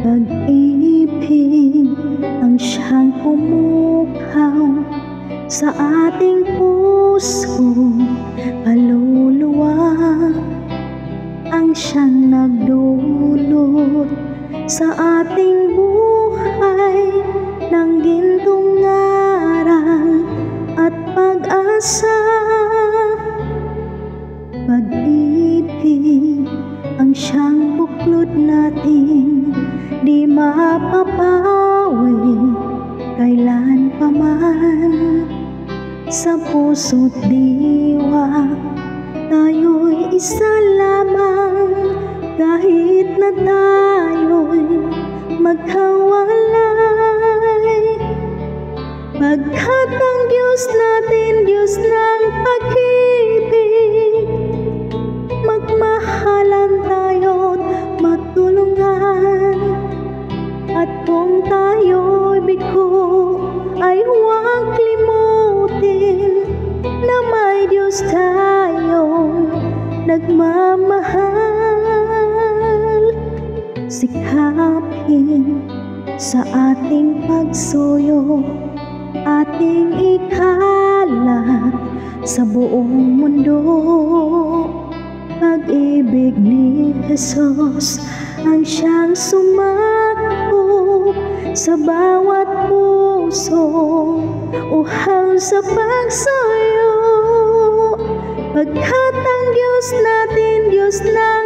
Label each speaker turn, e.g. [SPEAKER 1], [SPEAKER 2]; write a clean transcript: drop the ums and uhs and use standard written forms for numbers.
[SPEAKER 1] Pag-ibig ang siyang pumukaw sa ating puso, kaluluwa ang siyang nagdulot sa ating buhay ng gintong aral at pag-asa. Pag-ibig ang siyang buklod natin, di mapapawi kailan pa man. Sa puso't diwa tayo'y isa lamang, kahit na tayo'y magkawalay. Pagkat ang Diyos natin, Diyos ng pag-ibig, magmahalan tayo't magtulungan. At kung tayo'y bigo, ay huwag limutin na may Diyos tayong nagmamahal. Sikapin sa ating pagsuyo, ating ikalat sa buong mundo. Pag-ibig ni Jesus ang siyang sumakop sa bawat puso, uhaw sa pagsuyo. Pagkat ang Diyos natin, Diyos na